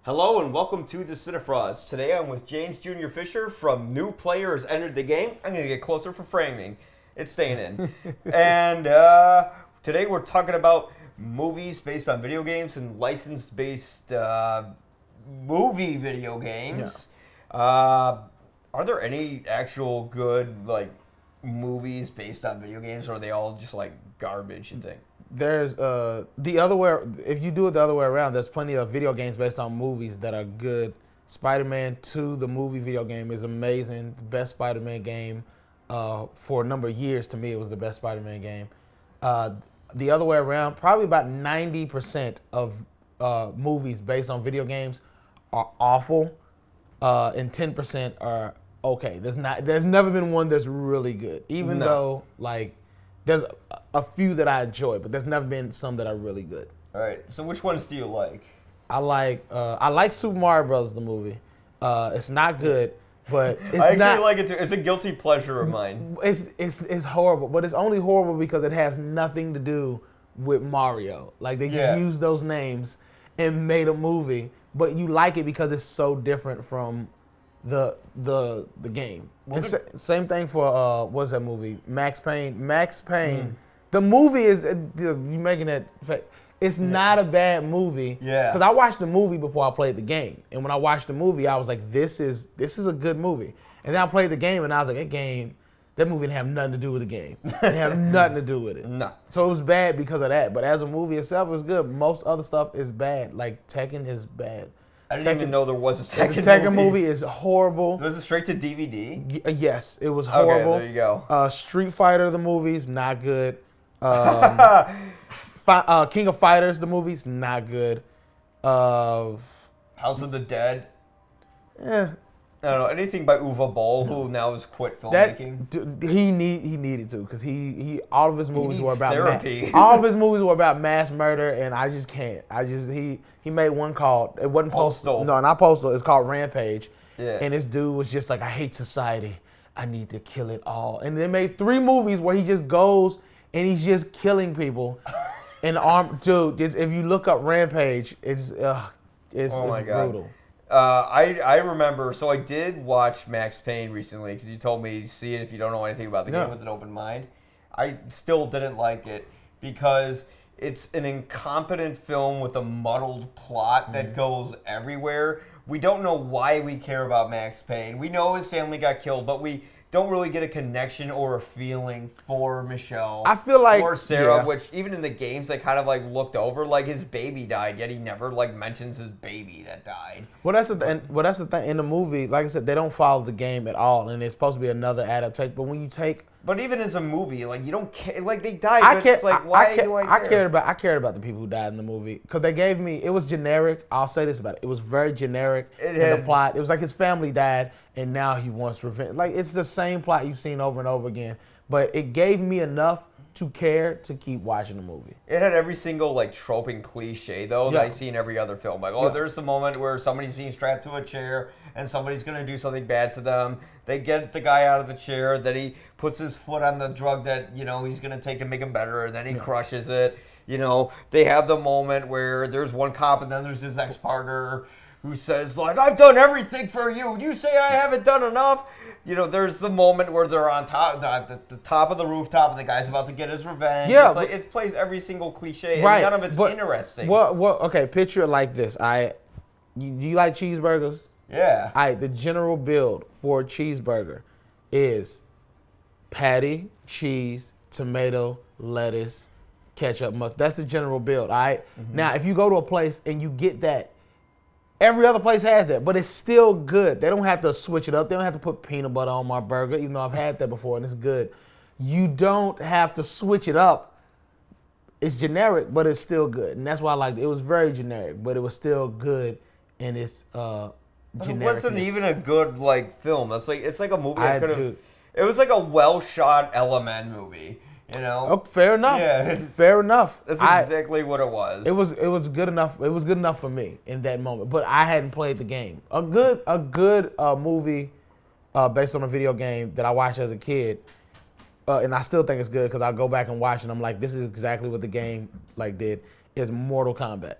Hello and welcome to the Cinephrauds. Today I'm with James Jr. Fisher from New Player Has Entered the Game. I'm going to get closer for framing. It's staying in. And today we're talking about movies based on video games and licensed-based movie video games. Yeah. Are there any actual good movies based on video games, or are they all just garbage, you think? There's the other way. If you do it the other way around, there's plenty of video games based on movies that are good. Spider-Man 2, the movie video game, is amazing. The best Spider-Man game for a number of years. To me, it was the best Spider-Man game. The other way around, probably about 90% of movies based on video games are awful, and 10% are okay. There's never been one that's really good, even though there's a few that I enjoy, but there's never been some that are really good. All right. So which ones do you like? I like Super Mario Bros. The movie. It's not good, but it's I actually like it too. It's a guilty pleasure of mine. It's horrible, but it's only horrible because it has nothing to do with Mario. They just used those names and made a movie, but you like it because it's so different from the game. Well, same thing for what's that movie? Max Payne. Max Payne. The movie is you making that. It's not a bad movie. Yeah. Because I watched the movie before I played the game, and when I watched the movie, I was like, "This is a good movie." And then I played the game, and I was like, "That movie didn't have nothing to do with the game. It didn't have nothing to do with it." No. So it was bad because of that. But as a movie itself, it was good. Most other stuff is bad. Like Tekken is bad. I didn't even know there was a Tekken movie. The Tekken movie is horrible. Was it straight to DVD? Yes, it was horrible. Okay, there you go. Street Fighter, the movie's not good. King of Fighters, the movie's not good. House of the Dead? I don't know, anything by Uwe Boll, who now has quit filmmaking. He needed to, because he all of his movies were about therapy. All of his movies were about mass murder, and I just can't. He made one called, it wasn't Postal. No, not Postal. It's called Rampage. Yeah. And this dude was just like, I hate society. I need to kill it all. And they made 3 movies where he just goes and he's just killing people. And dude, if you look up Rampage, it's brutal. I remember, so I did watch Max Payne recently because you told me to see it if you don't know anything about the game with an open mind. I still didn't like it because it's an incompetent film with a muddled plot that goes everywhere. We don't know why we care about Max Payne. We know his family got killed, but we don't really get a connection or a feeling for Michelle. I feel like or Sarah, which even in the games they kind of looked over, his baby died, yet he never mentions his baby that died. Well, that's the thing in the movie. Like I said, they don't follow the game at all, and it's supposed to be another adaptation. But when you take even as a movie, you don't care. They died. Why do I care? I cared about the people who died in the movie because they gave me. It was generic. I'll say this about it. It was very generic in the plot. It was like his family died, and now he wants revenge. It's the same plot you've seen over and over again. But it gave me enough to care to keep watching the movie. It had every single trope and cliche though that I see in every other film. There's the moment where somebody's being strapped to a chair and somebody's gonna do something bad to them. They get the guy out of the chair, then he puts his foot on the drug that he's gonna take to make him better, and then he crushes it. They have the moment where there's one cop and then there's his ex-partner who says I've done everything for you. You say I haven't done enough. There's the moment where they're on top, the top of the rooftop, and the guy's about to get his revenge. Yeah, it plays every single cliche, and none of it's interesting. Okay, picture it like this. You like cheeseburgers? Yeah. The general build for a cheeseburger is patty, cheese, tomato, lettuce, ketchup, mustard. That's the general build. All right. Mm-hmm. Now, if you go to a place and you get that, every other place has that, but it's still good. They don't have to switch it up. They don't have to put peanut butter on my burger, even though I've had that before and it's good. You don't have to switch it up. It's generic, but it's still good, and that's why I liked it. It was very generic, but it was still good, and it's But it wasn't even a good film. It's like a movie that could have. It was like a well shot Element movie. Oh, fair enough. Yeah, fair enough. That's exactly what it was. It was good enough. It was good enough for me in that moment. But I hadn't played the game. A good movie based on a video game that I watched as a kid, and I still think it's good because I go back and watch and I'm like, this is exactly what the game did. Is Mortal Kombat.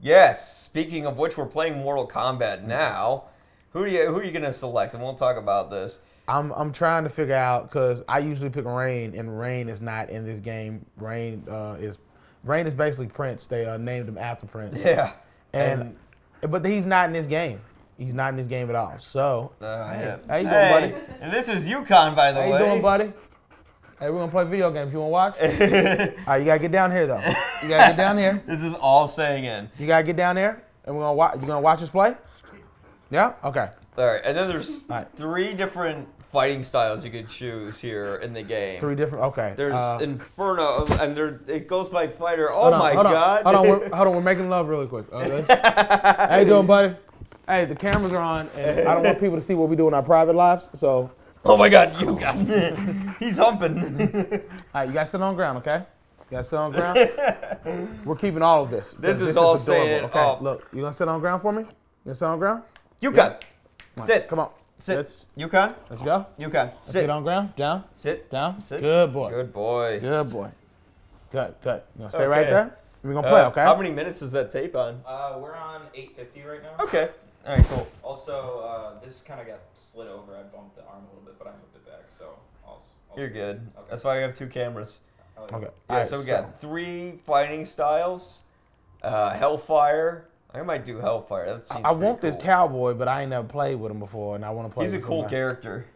Yes. Speaking of which, we're playing Mortal Kombat now. Who are you gonna select? And we'll talk about this. I'm trying to figure out because I usually pick Rain, and Rain is not in this game. Rain is basically Prince. They named him after Prince. Yeah. But he's not in this game. He's not in this game at all. So, yeah. How you doing, buddy? And this is UConn, by the way. How you doing, buddy? Hey, we're gonna play video games. You wanna watch? All right, you gotta get down here though. You gotta get down here. This is all staying in. You gotta get down there, and we're gonna watch. You gonna watch us play? Yeah. Okay. All right, and then there's 3 different fighting styles you could choose here in the game. 3 different. Okay. There's Inferno, and it goes by fighter. Oh my God! Hold on. We're making love really quick. How you doing, buddy? Hey, the cameras are on, and I don't want people to see what we do in our private lives. So. Oh my God, you got he's humping. All right, you guys sit on the ground, okay? You guys sit on the ground. We're keeping all of this. This is all saying. Okay, look, you gonna sit on the ground for me? You gonna sit on the ground? UConn. Sit. Come on. Sit. UConn. Let's go. UConn. Sit. Sit on the ground. Down. Sit. Down. Sit. Good boy. Good boy. Good boy. Good. You gonna stay right there? We're gonna play, okay? How many minutes is that tape on? We're on 8:50 right now. Okay. All right, cool. Also, this kind of got slid over. I bumped the arm a little bit, but I moved it back, so I'll You're good. Okay. That's why we have 2 cameras. Okay. Yeah, so we got 3 fighting styles. Hellfire. I might do Hellfire. That seems I want cool. this cowboy, but I ain't never played with him before, and I want to play. He's a with cool somebody. character.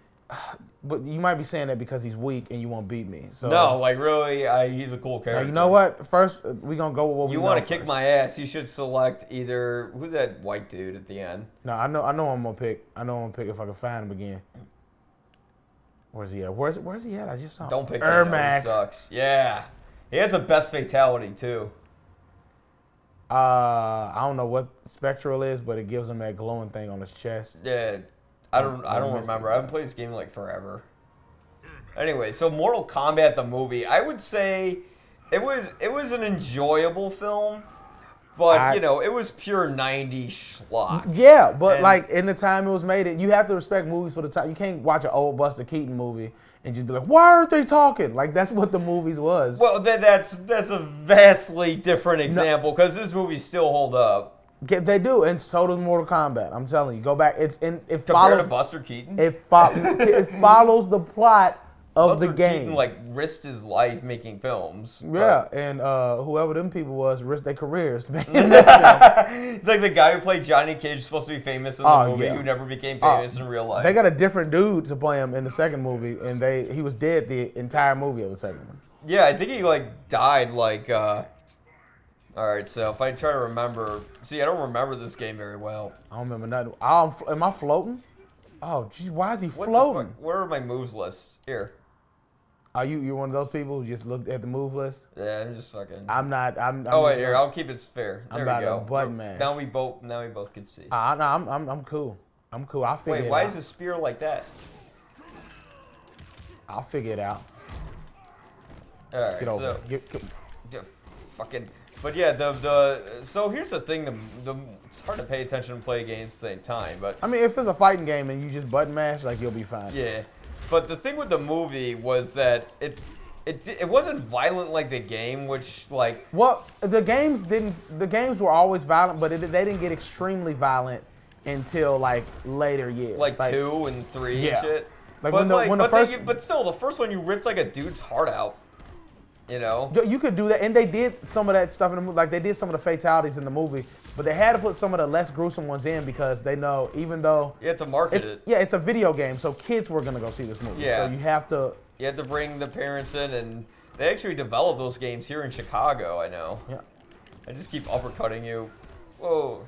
But you might be saying that because he's weak and you won't beat me. So No, like really, he's a cool character. now, you know what? First, we gonna go with what we know. You want to kick first. my ass? You should select either who's that white dude at the end? No, I know I'm gonna pick. I know I'm gonna pick if I can find him again. Where's he at? Where's he at? I just saw him. Don't pick him. He sucks. Yeah, he has the best fatality too. I don't know what Spectral is, but it gives him that glowing thing on his chest. Yeah, I don't remember. I haven't played this game in like forever. Anyway, so Mortal Kombat the movie, I would say it was an enjoyable film, but you know, it was pure 90s schlock. Yeah, but like in the time it was made, you have to respect movies for the time. You can't watch an old Buster Keaton movie and just be like, why aren't they talking? Like that's what the movies was. Well, that's a vastly different example because this movie still hold up. They do, and so does Mortal Kombat. I'm telling you, go back. It Compared follows to Buster Keaton. It follows the plot of Buster the game. Keaton like risked his life making films. Yeah, and whoever them people was risked their careers. Man. It's like the guy who played Johnny Cage, supposed to be famous in the movie, who never became famous in real life. They got a different dude to play him in the second movie, and he was dead the entire movie of the second one. Yeah, I think he like died like. All right, so if I try to remember, see, I don't remember this game very well. I don't remember nothing. Am I floating? Oh, geez, why is he floating? Where are my moves lists? Here. Are you're one of those people who just looked at the move list? Yeah, I'm just fucking. I'm not. Oh wait, here, I'll keep it fair. There I'm we about go. to button mash. Now we both can see. No, I'm cool. I'm cool. I'll figure it out. Wait, why is his spear like that? I'll figure it out. All right, Get over. so fucking. But yeah, so here's the thing. It's hard to pay attention and play games at the same time. But I mean, if it's a fighting game and you just button mash, like you'll be fine. Yeah, but the thing with the movie was that it wasn't violent like the game, which like. Well, the games were always violent, but they didn't get extremely violent until like later years. Like 2 and 3 yeah. and shit. Like but still, the first one you ripped like a dude's heart out. You know? You could do that, and they did some of that stuff in the movie. Like they did some of the fatalities in the movie, but they had to put some of the less gruesome ones in because they know, even though you have to market it. Yeah, it's a video game, so kids were gonna go see this movie. Yeah. So you have to bring the parents in, and they actually developed those games here in Chicago. I know. Yeah. I just keep uppercutting you. Whoa.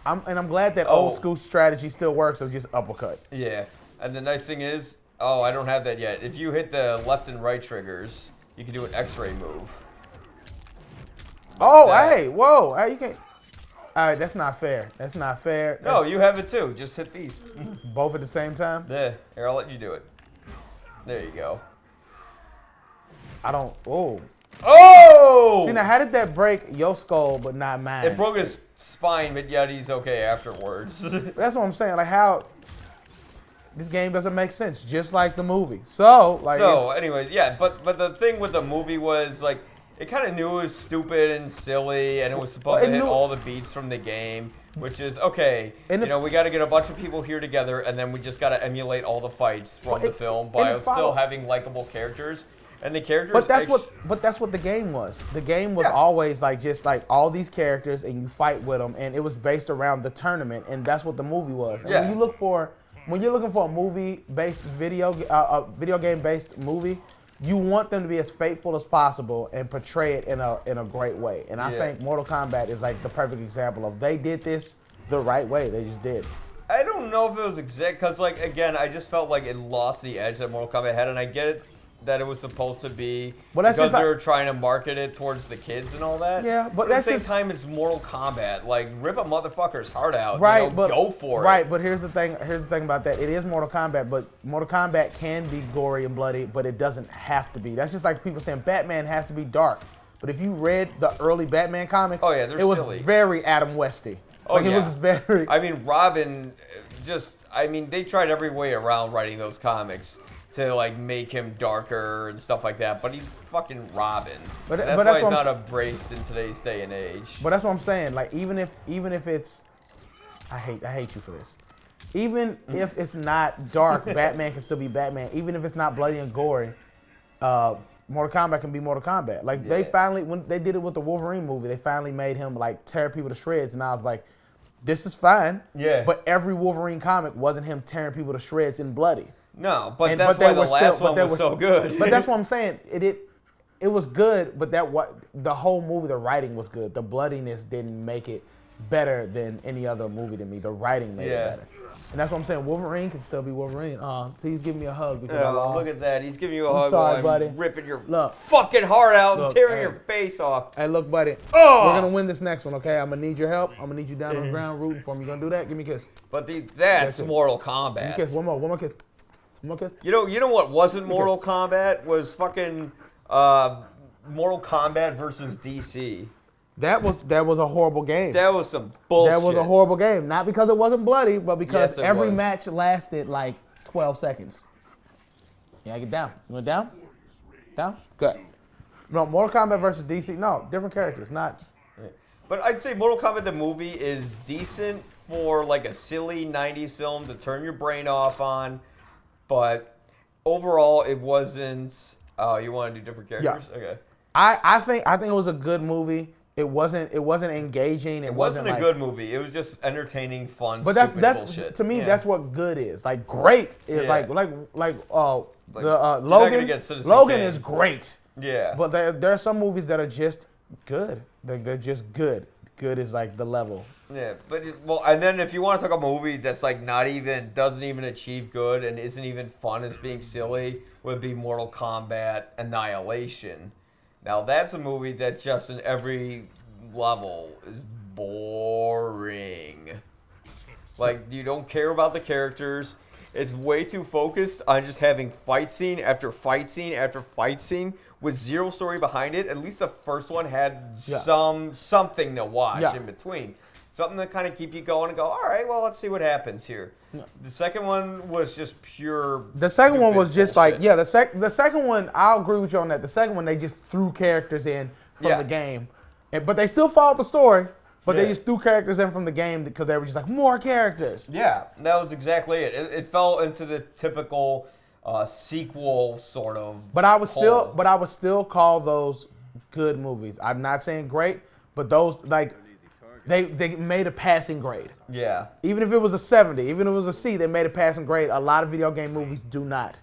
I'm glad that old school strategy still works of just uppercut. Yeah, and the nice thing is, I don't have that yet. If you hit the left and right triggers, you can do an X-ray move. Hey, whoa, hey, you can't. All right, that's not fair. That's not fair. No, you have it too. Just hit these. Both at the same time? Yeah, here, I'll let you do it. There you go. I don't. Oh! See, now how did that break your skull but not mine? It broke his spine, but yet he's okay afterwards. That's what I'm saying. Like how this game doesn't make sense, just like the movie. So, anyways, yeah, but the thing with the movie was like it kind of knew it was stupid and silly, and it was supposed to hit all the beats from the game, which is okay. We got to get a bunch of people here together, and then we just got to emulate all the fights from the film while still having likable characters. And the characters. But that's what the game was. The game was always like just like all these characters, and you fight with them, and it was based around the tournament, and that's what the movie was. And when you're looking for a movie-based video game based movie, you want them to be as faithful as possible and portray it in a great way. And I think Mortal Kombat is like the perfect example of they did this the right way. They just did. I don't know if it was exact because like again, I just felt like it lost the edge that Mortal Kombat had, and I get it. That it was supposed to be because they were trying to market it towards the kids and all that. Yeah, but at the same time, it's Mortal Kombat. Like, rip a motherfucker's heart out. Right, but go for it. Right, but here's the thing about that. It is Mortal Kombat, but Mortal Kombat can be gory and bloody, but it doesn't have to be. That's just like people saying Batman has to be dark. But if you read the early Batman comics, they're it was silly. Very Adam Westy. It was very. I mean, Robin, they tried every way around writing those comics to like make him darker and stuff like that, but he's fucking Robin. But that's why he's not embraced in today's day and age. But that's what I'm saying. Like even if it's, I hate you for this. Even if it's not dark, Batman can still be Batman. Even if it's not bloody and gory, Mortal Kombat can be Mortal Kombat. Like they finally, when they did it with the Wolverine movie, they finally made him like tear people to shreds, and I was like, this is fine. Yeah. But every Wolverine comic wasn't him tearing people to shreds and bloody. No, but that's why the last one was so good. But that's what I'm saying. It was good, but the whole movie, the writing was good. The bloodiness didn't make it better than any other movie to me. The writing made it better. And that's what I'm saying. Wolverine can still be Wolverine. So he's giving me a hug because I lost. Look at that. He's giving you a hug sorry, while buddy. I'm ripping your fucking heart out and tearing your face off. Hey, look, buddy. We're going to win this next one, okay? I'm going to need your help. I'm going to need you down on the ground rooting for me. You going to do that? Give me a kiss. But that's Mortal Kombat. Give me a kiss. One more kiss. You know what wasn't Mortal Kombat was fucking Mortal Kombat versus DC. That was a horrible game. That was some bullshit. That was a horrible game. Not because it wasn't bloody, but because every match lasted like 12 seconds. Yeah, get down. You went down? Down? Good. No, Mortal Kombat versus DC. No, different characters. Not. But I'd say Mortal Kombat the movie is decent for like a silly 90s film to turn your brain off on. But overall, it wasn't. Oh, you want to do different characters? Yeah. Okay. I think it was a good movie. It wasn't engaging. It wasn't a good movie. It was just entertaining, fun, but stupid that's bullshit. To me, that's what good is. Like great is like Logan. Logan is great. Yeah. But there are some movies that are just good. They're just good. Good is like the level. Yeah, but and then if you want to talk a movie that's like doesn't even achieve good and isn't even fun as being silly, would be Mortal Kombat Annihilation. Now that's a movie that just in every level is boring. Like you don't care about the characters. It's way too focused on just having fight scene after fight scene after fight scene with zero story behind it. At least the first one had something to watch in between. Something to kind of keep you going and go, all right, well, let's see what happens here. No. The second one was just pure. The second one was just bullshit. the second one, I'll agree with you on that. The second one, they just threw characters in from the game. But they still followed the story, but they just threw characters in from the game because they were just like, more characters. Yeah, that was exactly it. It fell into the typical sequel sort of. But I would still call those good movies. I'm not saying great, but those like. They made a passing grade. Yeah. Even if it was a 70, even if it was a C, they made a passing grade. A lot of video game movies do not.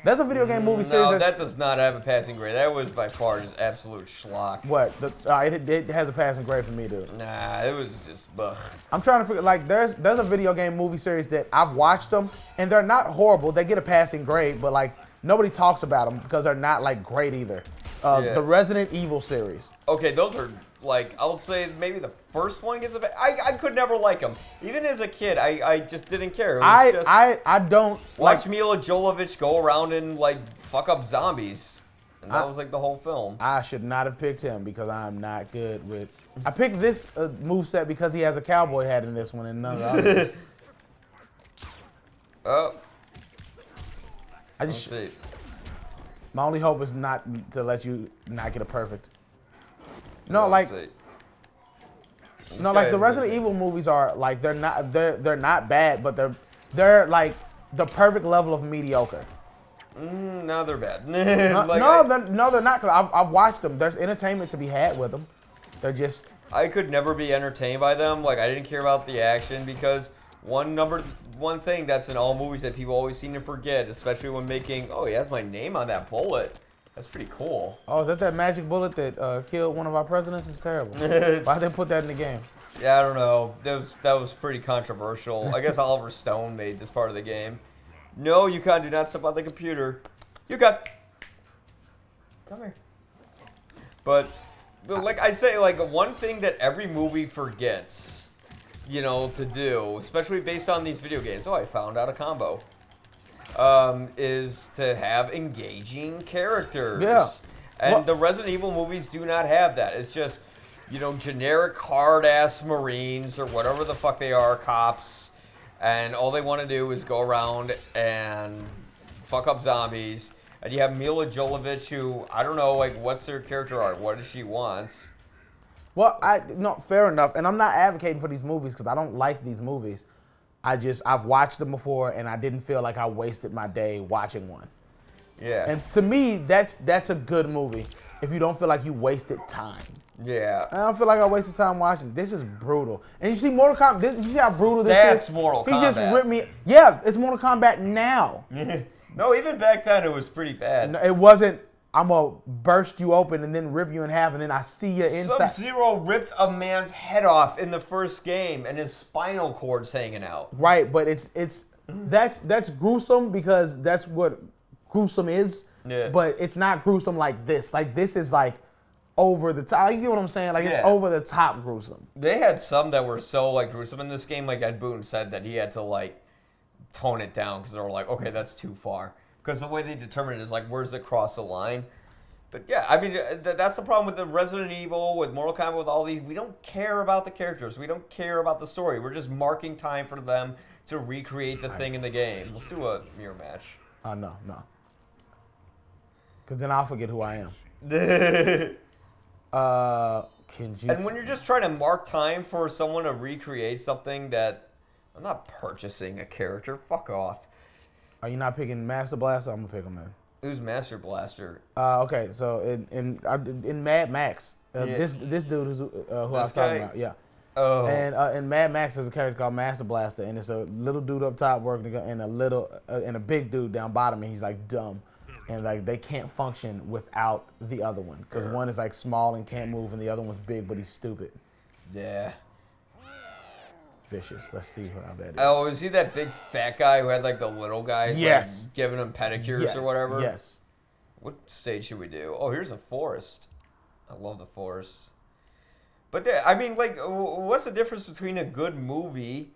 That's a video game movie series. No, that does not have a passing grade. That was by far just absolute schlock. What? It has a passing grade for me, dude. Nah, it was just ugh. I'm trying to figure, like, there's a video game movie series that I've watched them, and they're not horrible. They get a passing grade, but, like, nobody talks about them because they're not, like, great either. The Resident Evil series. Okay, those are, like, I would say maybe the first one gets a I could never like them. Even as a kid, I just didn't care. It was I don't watch Mila Jovovich go around and, like, fuck up zombies. And that was, like, the whole film. I should not have picked him because I'm not good with... I picked this moveset because he has a cowboy hat in this one and none of the others. Let's see. My only hope is not to let you not get a perfect. No, like This no, guy like the is Resident good. Evil movies are like they're not bad, but they're like the perfect level of mediocre. No, they're bad. No, Like, they're not. Cause I've watched them. There's entertainment to be had with them. They're just I could never be entertained by them. Like, I didn't care about the action because one thing that's in all movies that people always seem to forget, especially when making, oh, he has my name on that bullet. That's pretty cool. oh, is that magic bullet that killed one of our presidents? It's terrible. Why'd they put that in the game? Yeah, I don't know. That was pretty controversial. I guess Oliver Stone made this part of the game. No, UNCUT, do not step on the computer. UNCUT, come here. But like I say, like one thing that every movie forgets, you know, to do, especially based on these video games. Oh, I found out a combo. Is to have engaging characters. Yeah. And the Resident Evil movies do not have that. It's just, you know, generic hard-ass Marines or whatever the fuck they are, cops, and all they want to do is go around and fuck up zombies. And you have Mila Jovovich, who, I don't know, like, what's her character arc? What does she want? Well, no, fair enough. And I'm not advocating for these movies because I don't like these movies. I've watched them before and I didn't feel like I wasted my day watching one. Yeah. And to me, that's a good movie if you don't feel like you wasted time. Yeah. I don't feel like I wasted time watching. This is brutal. And you see Mortal Kombat, you see how brutal this is? That's Mortal He Kombat. just ripped me. Yeah, it's Mortal Kombat now. No, even back then it was pretty bad. It wasn't, I'm going to burst you open and then rip you in half and then I see you inside. Sub-Zero ripped a man's head off in the first game and his spinal cord's hanging out. Right, but that's gruesome because that's what gruesome is. Yeah. But it's not gruesome like this. Like this is like over the top. You get what I'm saying? Like Yeah. it's over the top gruesome. They had some that were so like gruesome in this game. Like Ed Boon said that he had to like tone it down because they were like, okay, that's too far. Because the way they determine it is like, where's it cross the line? But yeah, I mean, that's the problem with the Resident Evil, with Mortal Kombat, with all these. We don't care about the characters. We don't care about the story. We're just marking time for them to recreate the thing in the game. Let's do a mirror match. No. Because then I'll forget who I am. Can you? And when you're just trying to mark time for someone to recreate something that... I'm not purchasing a character. Fuck off. Are you not picking Master Blaster? I'm going to pick him then. Who's Master Blaster? Okay, so in Mad Max, Yeah. this dude who I was guy? talking about, yeah. Oh. And in Mad Max, there's a character called Master Blaster, and it's a little dude up top working, and a big dude down bottom, and he's like dumb, and like they can't function without the other one, because one is like small and can't move, and the other one's big but he's stupid. Yeah. Vicious. Let's see how that is. Oh, is he that big fat guy who had like the little guys Yes. like, giving him pedicures Yes, or whatever? Yes. What stage should we do? Oh, here's a forest. I love the forest. But yeah, I mean, like, what's the difference between a good movie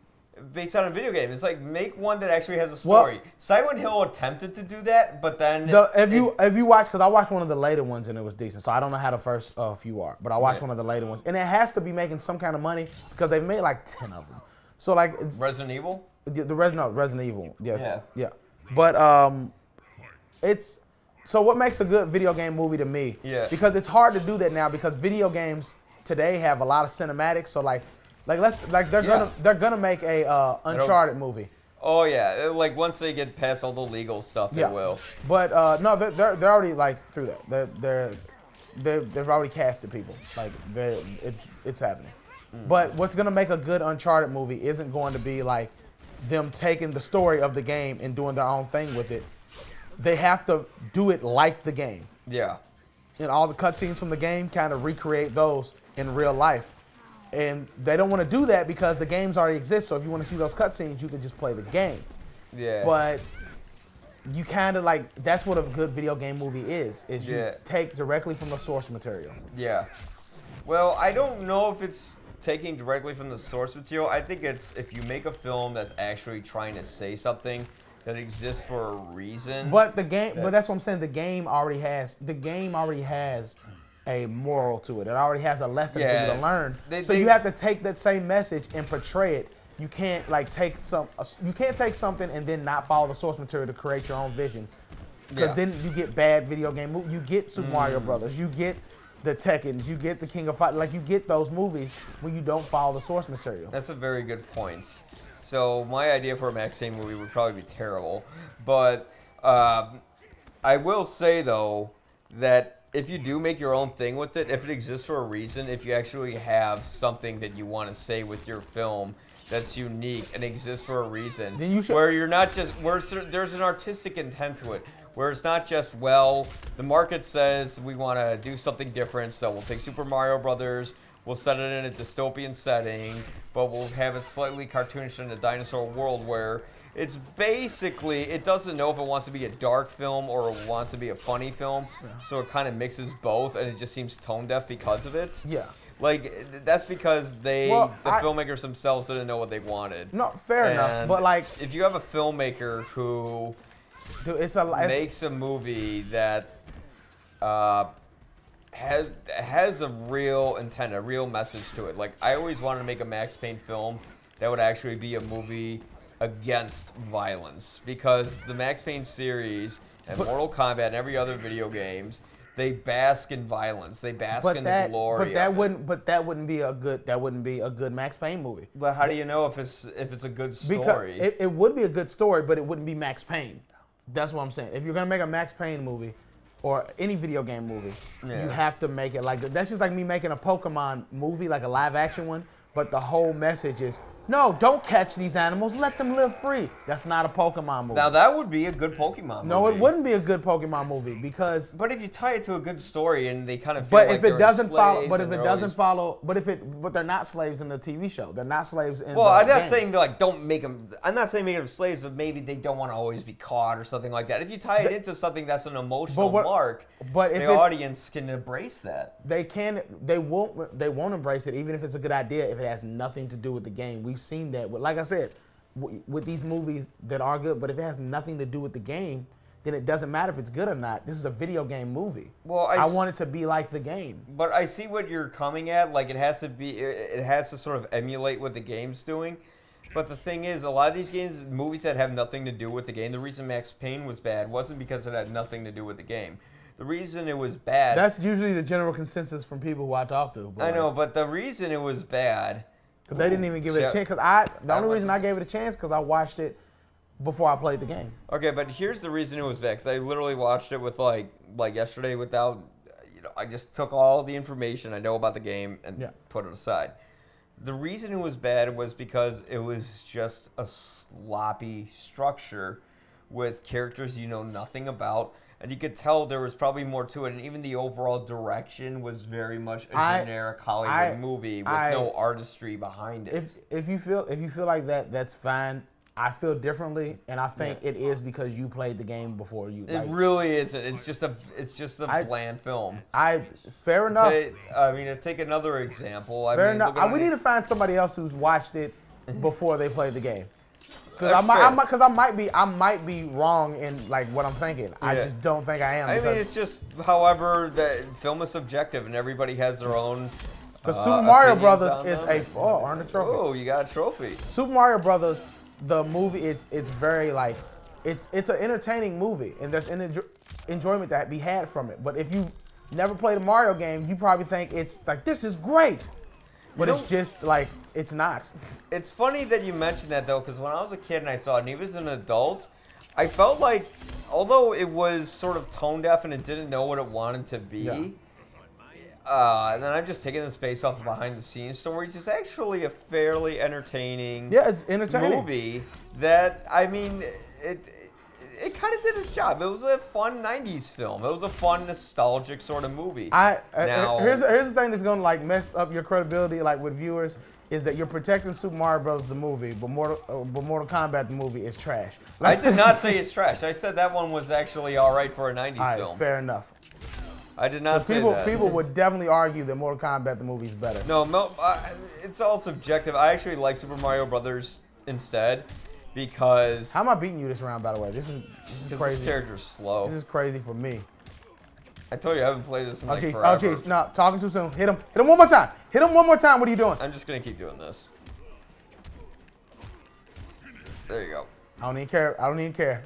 based on a video game? It's like, make one that actually has a story. Well, Silent Hill attempted to do that, but then... If you watch, because I watched one of the later ones and it was decent, so I don't know how the first few are, but I watched one of the later ones, and it has to be making some kind of money because they've made like 10 of them. So like, it's Resident Evil? Resident Evil, yeah. But it's so what makes a good video game movie to me? Yeah. Because it's hard to do that now because video games today have a lot of cinematics. So they're gonna make a Uncharted movie. Oh yeah, like once they get past all the legal stuff, they will. But no, they're already like through that. They've already casted people. Like it's happening. But what's gonna make a good Uncharted movie isn't going to be like them taking the story of the game and doing their own thing with it. They have to do it like the game. Yeah. And all the cutscenes from the game kind of recreate those in real life. And they don't want to do that because the games already exist. So if you want to see those cutscenes, you can just play the game. Yeah. But you kind of like, that's what a good video game movie is you take directly from the source material. Yeah. Well, I don't know if it's taking directly from the source material. I think it's if you make a film that's actually trying to say something that exists for a reason. But the game, but that's what I'm saying. The game already has a moral to it. It already has a lesson for you to learn. So you have to take that same message and portray it. You can't like take something and then not follow the source material to create your own vision. Because then you get bad video game movies. You get Super Mario Brothers. You get the Tekkens, you get the King of Fight. Like, you get those movies when you don't follow the source material. That's a very good point. So my idea for a Max Payne movie would probably be terrible, but I will say though that if you do make your own thing with it, if it exists for a reason, if you actually have something that you want to say with your film that's unique and exists for a reason, then you should, where you're not just there's an artistic intent to it, where it's not just, well, the market says we want to do something different, so we'll take Super Mario Brothers, we'll set it in a dystopian setting, but we'll have it slightly cartoonish in a dinosaur world where it's basically, it doesn't know if it wants to be a dark film or it wants to be a funny film, so it kind of mixes both, and it just seems tone deaf because of it. Yeah. Like, that's because the filmmakers themselves didn't know what they wanted. No, fair enough, but like, if you have a filmmaker who makes a movie that has a real intent, a real message to it. Like, I always wanted to make a Max Payne film that would actually be a movie against violence, because the Max Payne series and Mortal Kombat and every other video games, they bask in violence. They bask in the glory. But that wouldn't be a good Max Payne movie. But how do you know if it's a good story? Because it would be a good story, but it wouldn't be Max Payne. That's what I'm saying. If you're gonna make a Max Payne movie or any video game movie, you have to make it like, that's just like me making a Pokemon movie, like a live action one, but the whole message is, no, don't catch these animals. Let them live free. That's not a Pokemon movie. Now, that would be a good Pokemon movie. No, it wouldn't be a good Pokemon movie because... But if you tie it to a good story and they kind of feel like they're but they're not slaves in the TV show. They're not slaves in Well, the I'm not games. saying like don't make them... I'm not saying make them slaves, but maybe they don't want to always be caught or something like that. If you tie it into something that's an emotional mark, the audience can embrace that. They won't embrace it even if it's a good idea if it has nothing to do with the game. We've seen that. Like I said, with these movies that are good, but if it has nothing to do with the game, then it doesn't matter if it's good or not. This is a video game movie. Well, I want it to be like the game. But I see what you're coming at. Like, it has to sort of emulate what the game's doing. But the thing is, a lot of these movies that have nothing to do with the game, the reason Max Payne was bad wasn't because it had nothing to do with the game. The reason it was bad... That's usually the general consensus from people who I talk to. I know, but the reason it was bad... Because they didn't even give it a chance. The only reason I gave it a chance because I watched it before I played the game. Okay, but here's the reason it was bad. Because I literally watched it with like yesterday without, I just took all the information I know about the game and put it aside. The reason it was bad was because it was just a sloppy structure with characters you know nothing about. And you could tell there was probably more to it, and even the overall direction was very much a generic Hollywood movie with no artistry behind it. If you feel like that, that's fine. I feel differently, and I think it is because you played the game before you. It really isn't. It's just a bland film. Fair enough. To take another example. Fair enough. We need to find somebody else who's watched it before they played the game. Because I might be wrong in like what I'm thinking. I just don't think I am. I mean, it's just, however, the film is subjective, and everybody has their own. Because Super Mario Brothers is earned a trophy. Oh, you got a trophy. Super Mario Brothers, the movie, it's very like, it's an entertaining movie, and there's enjoyment that be had from it. But if you never played a Mario game, you probably think it's like, this is great. But it's just like, it's not. It's funny that you mentioned that, though, because when I was a kid and I saw it and he was an adult, I felt like, although it was sort of tone deaf and it didn't know what it wanted to be, and then I'm just taking the space off the behind-the-scenes stories, it's actually a fairly entertaining movie that, I mean, it kind of did its job. It was a fun 90s film. It was a fun, nostalgic sort of movie. Here's the thing that's going to like mess up your credibility like with viewers is that you're protecting Super Mario Bros. The movie, but Mortal Kombat the movie is trash. I did not say it's trash. I said that one was actually all right for a 90s film. Fair enough. I did not say that. People would definitely argue that Mortal Kombat the movie is better. No, it's all subjective. I actually like Super Mario Brothers instead. Because... How am I beating you this round, by the way? This is crazy. This character's slow. This is crazy for me. I told you I haven't played this in forever. Oh, jeez. No, talking too soon. Hit him. Hit him one more time. Hit him one more time. What are you doing? I'm just going to keep doing this. There you go. I don't even care. I don't even care.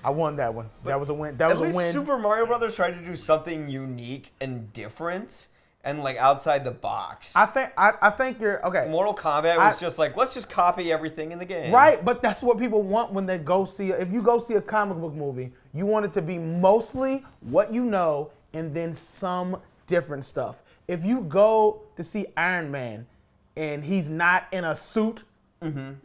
I won that one. That was a win. That was At a least win. Super Mario Brothers tried to do something unique and different and like outside the box. I think you're okay. Mortal Kombat was just like, let's just copy everything in the game. Right, but that's what people want when they go see it. If you go see a comic book movie, you want it to be mostly what you know and then some different stuff. If you go to see Iron Man and he's not in a suit,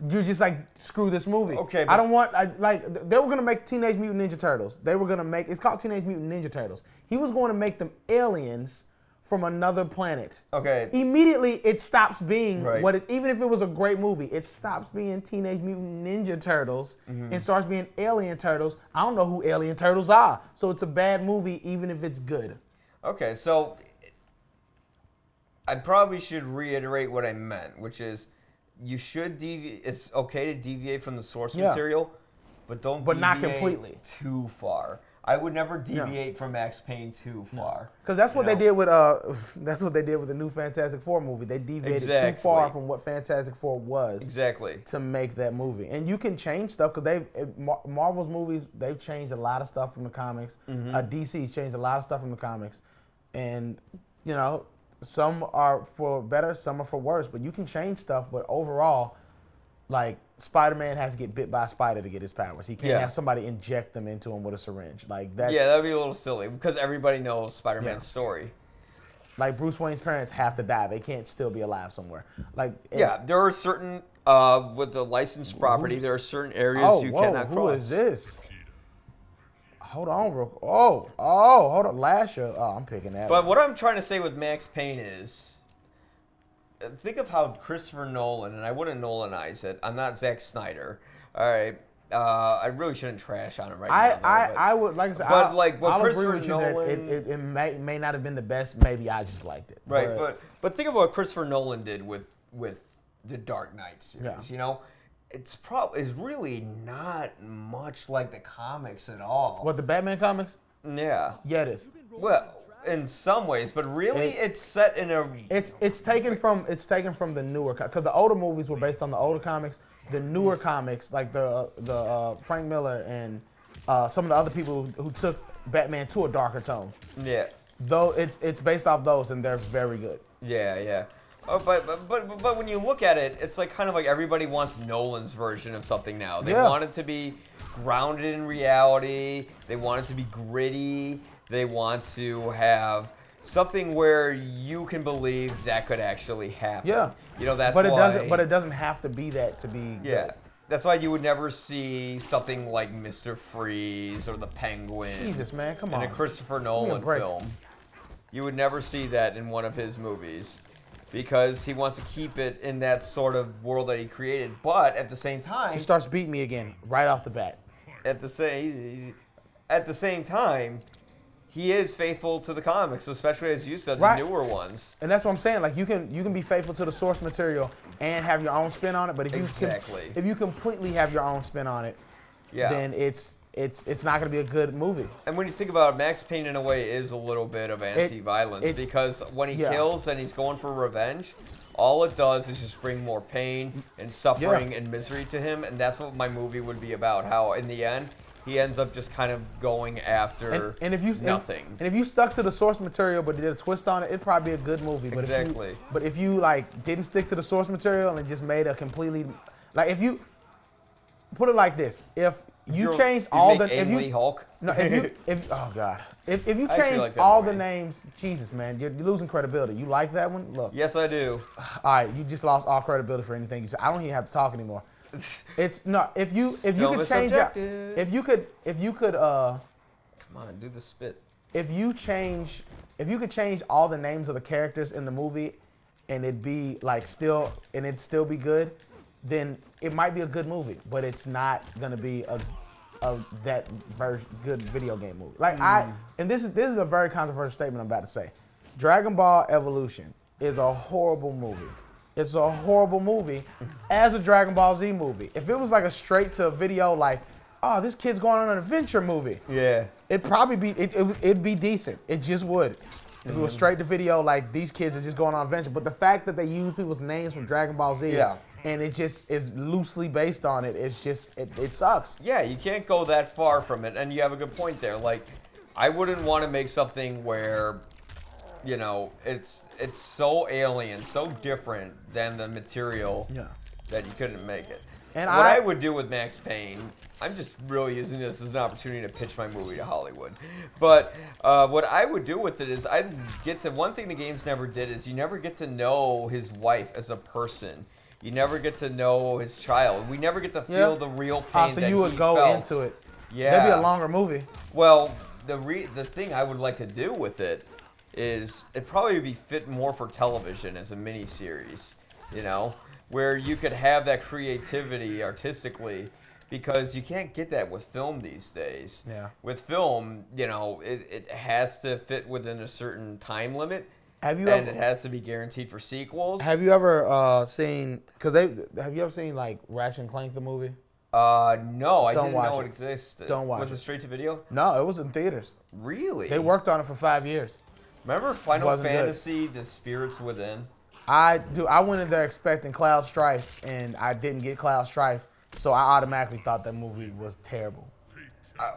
you're just like, screw this movie. Okay, I don't want, they were going to make Teenage Mutant Ninja Turtles. They were going to make, it's called Teenage Mutant Ninja Turtles. He was going to make them aliens from another planet. Okay. Immediately, it stops being Right. what it, even if it was a great movie, it stops being Teenage Mutant Ninja Turtles and starts being Alien Turtles. I don't know who Alien Turtles are. So it's a bad movie even if it's good. Okay, so I probably should reiterate what I meant, which is you should deviate. It's okay to deviate from the source material, but don't But deviate not completely. too far. I would never deviate from Max Payne too far. Because that's what they did with that's what they did with the new Fantastic Four movie. They deviated too far from what Fantastic Four was. Exactly. To make that movie. And you can change stuff because Marvel's movies, they've changed a lot of stuff from the comics. DC's changed a lot of stuff from the comics. And, you know, some are for better, some are for worse. But you can change stuff, but overall, like, Spider-Man has to get bit by a spider to get his powers. He can't have somebody inject them into him with a syringe. Like, that's, that'd be a little silly because everybody knows Spider-Man's story. Like, Bruce Wayne's parents have to die. They can't still be alive somewhere. Like, There are certain, with the licensed property, there are certain areas you cannot cross. Who is this? Hold on, real. hold on. Lasher. Oh, I'm picking that. But what I'm trying to say with Max Payne is, think of how Christopher Nolan, and I wouldn't Nolanize it. I'm not Zack Snyder. All right. I really shouldn't trash on him right now. I would, like I said, I'll Christopher agree with Nolan, you that it may not have been the best. Maybe I just liked it. Right, but think of what Christopher Nolan did with the Dark Knight series. Yeah. You know, it's really not much like the comics at all. What, the Batman comics? Yeah. Yeah, it is. Well, in some ways, but really, it's set in a. It's taken from the newer, because the older movies were based on the older comics. The newer comics, like the Frank Miller and some of the other people who took Batman to a darker tone. Yeah. Though it's based off those, and they're very good. Yeah. Oh, but when you look at it, it's like kind of like everybody wants Nolan's version of something now. They want it to be grounded in reality. They want it to be gritty. They want to have something where you can believe that could actually happen. Yeah. You know, that's why. It doesn't have to be that to be. Yeah. Good. That's why you would never see something like Mr. Freeze or the Penguin. Jesus, man, come on. In a Christopher Nolan film. You would never see that in one of his movies because he wants to keep it in that sort of world that he created. But at the same time, he starts beating me again right off the bat. At the same time, he is faithful to the comics, especially as you said, the newer ones. And that's what I'm saying. Like you can be faithful to the source material and have your own spin on it. But if you completely have your own spin on it, then it's not going to be a good movie. And when you think about it, Max Payne in a way is a little bit of anti-violence because when he kills and he's going for revenge, all it does is just bring more pain and suffering and misery to him. And that's what my movie would be about. How in the end, he ends up just kind of going after nothing. And if you stuck to the source material but did a twist on it, it'd probably be a good movie. But if you like didn't stick to the source material and just made a completely, like, if you put it like this, if you changed all the Hulk. No, if oh god, if you change all the names, Jesus man, you're losing credibility. You like that one? Look. Yes, I do. All right, you just lost all credibility for anything you said. I don't even have to talk anymore. It's no. If you could change if you could come on, do the spit. If you could change all the names of the characters in the movie, and it'd be like it'd still be good, then it might be a good movie. But it's not gonna be a good video game movie. Like and this is a very controversial statement I'm about to say. Dragon Ball Evolution is a horrible movie. It's a horrible movie as a Dragon Ball Z movie. If it was like a straight to video, like, oh, this kid's going on an adventure movie. Yeah. It'd probably be, it'd be decent. It just would. If it was straight to video, like, these kids are just going on an adventure. But the fact that they use people's names from Dragon Ball Z and it just is loosely based on it. It's just it sucks. Yeah, you can't go that far from it, and you have a good point there. Like, I wouldn't want to make something where, you know, it's so alien, so different than the material that you couldn't make it. And what I would do with Max Payne, I'm just really using this as an opportunity to pitch my movie to Hollywood. But what I would do with it is I'd get to, one thing the games never did is you never get to know his wife as a person. You never get to know his child. We never get to feel the real pain so that you would he go felt. into it. Yeah. That'd be a longer movie. Well, the thing I would like to do with it is it probably would be fit more for television as a miniseries, you know, where you could have that creativity artistically, because you can't get that with film these days. Yeah. With film, you know, it has to fit within a certain time limit. Have you it has to be guaranteed for sequels. Have you ever seen? Have you ever seen like Ratchet and Clank the movie? No, I didn't know it it existed. Don't watch Was it straight to video? No, it was in theaters. Really? They worked on it for 5 years. Remember Final Fantasy: The Spirits Within? I went in there expecting Cloud Strife, and I didn't get Cloud Strife, so I automatically thought that movie was terrible.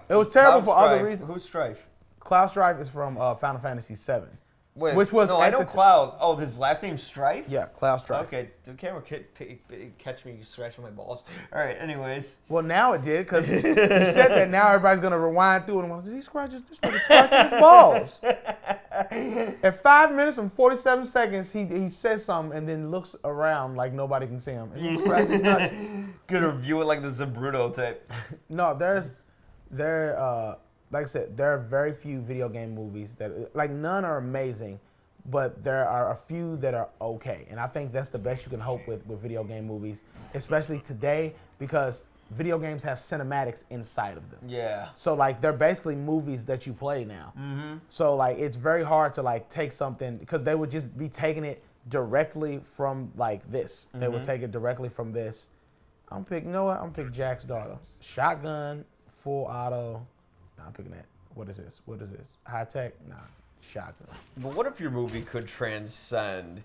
It was terrible for other reasons. Who's Strife? Cloud Strife is from Final Fantasy VII. Wait, which was I know Cloud. Oh, his last name's Strife? Yeah, Cloud Strife. Okay, the camera catch me scratching my balls. All right, anyways. Well, now it did, because you said that. Now everybody's going to rewind through and did he scratch his balls? At 5 minutes and 47 seconds, he says something and then looks around like nobody can see him. And he scratches his nuts. Gonna review it like the Zabruto type. No, like I said, there are very few video game movies that, like, none are amazing, but there are a few that are okay. And I think that's the best you can hope with video game movies, especially today, because video games have cinematics inside of them. Yeah. So, like, they're basically movies that you play now. Mm-hmm. So, like, it's very hard to, like, take something, because they would just be taking it directly from, like, this. Mm-hmm. They would take it directly from this. I'm picking Jack's daughter. Shotgun, full auto. I'm picking that. What is this? High tech? Nah, shotgun. But what if your movie could transcend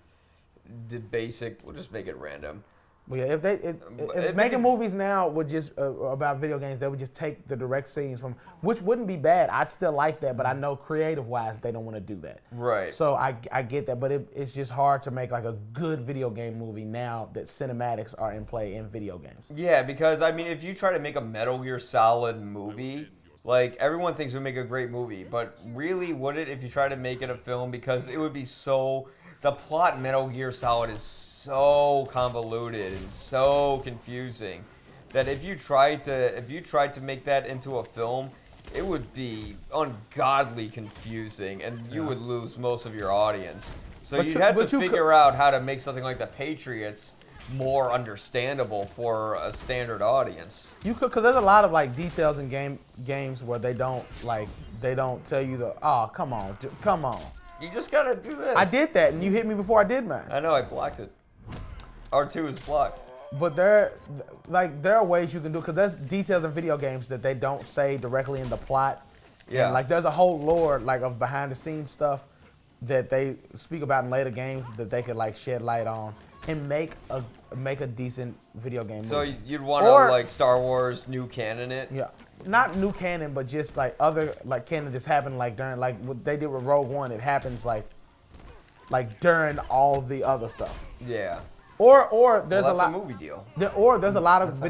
the basic? We'll just make it random. Well, yeah, if making movies now would just about video games, they would just take the direct scenes from, which wouldn't be bad. I'd still like that, but I know creative-wise they don't want to do that. Right. So I get that, but it's just hard to make like a good video game movie now that cinematics are in play in video games. Yeah, because I mean, if you try to make a Metal Gear Solid movie, like, everyone thinks it would make a great movie, but really would it if you try to make it a film? Because it would be so, the plot in Metal Gear Solid is so convoluted and so confusing that if you tried to make that into a film, it would be ungodly confusing and you would lose most of your audience. So you'd have to figure out how to make something like The Patriots more understandable for a standard audience. You could, because there's a lot of like details in games where they don't tell you come on. You just gotta do this. I did that, and you hit me before I did mine. I know, I blocked it. R2 is blocked. But there are ways you can do it, because there's details in video games that they don't say directly in the plot. Yeah. And like there's a whole lore like of behind the scenes stuff that they speak about in later games that they could like shed light on and make a decent video game movie. So you'd want to like Star Wars new canon it? Yeah. Not new canon, but just like other like canon just happened like during like what they did with Rogue One. It happens like during all the other stuff. Yeah. Or there's that's a lot a movie deal. There's a lot of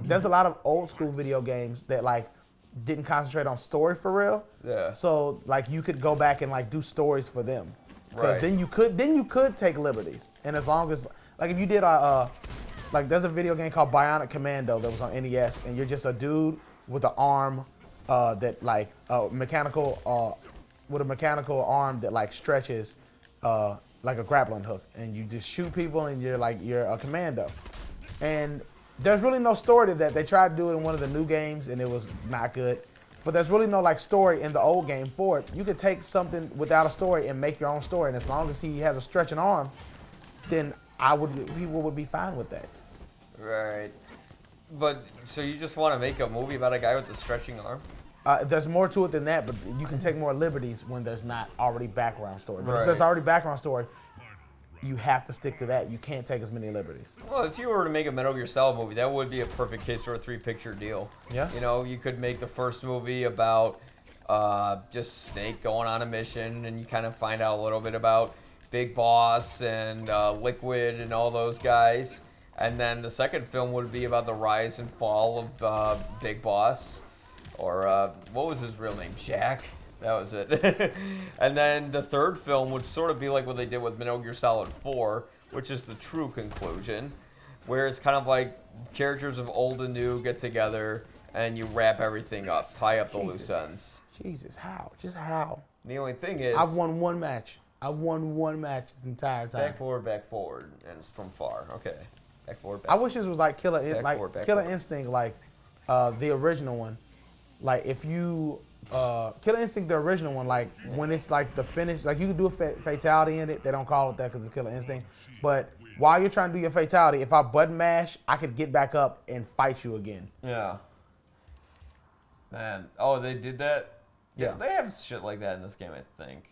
there's a lot of old school video games that like didn't concentrate on story for real. Yeah. So like you could go back and like do stories for them. Right. Then you could take liberties. And as long as like if you did like there's a video game called Bionic Commando that was on NES, and you're just a dude with an arm that like mechanical with a mechanical arm that like stretches like a grappling hook, and you just shoot people, and you're a commando. And there's really no story to that. They tried to do it in one of the new games, and it was not good. But there's really no like story in the old game for it. You could take something without a story and make your own story, and as long as he has a stretching arm, then people would be fine with that. Right. But so you just want to make a movie about a guy with a stretching arm? There's more to it than that, but you can take more liberties when there's not already background story. But Right. if there's already background story, you have to stick to that. You can't take as many liberties. Well, if you were to make a Metal Gear Solid movie, that would be a perfect case for a 3-picture deal. Yeah. You know, you could make the first movie about just Snake going on a mission, and you kind of find out a little bit about Big Boss and Liquid and all those guys. And then the second film would be about the rise and fall of Big Boss. Or what was his real name? Jack? That was it. And then the third film would sort of be like what they did with Metal Gear Solid 4, which is the true conclusion, where it's kind of like characters of old and new get together and you wrap everything up, tie up the loose ends. Jesus, how? Just how? The only thing is... I've won one match. I won one match this entire time. back forward, and it's from far. Okay. Back forward, back I wish this was like Killer forward. Instinct, like the original one. Like if you... Killer Instinct, the original one, like when it's like the finish, like you can do a fatality in it. They don't call it that because it's Killer Instinct. But while you're trying to do your fatality, if I button mash, I could get back up and fight you again. Yeah. Man. Oh, they did that? Yeah. They have shit like that in this game, I think.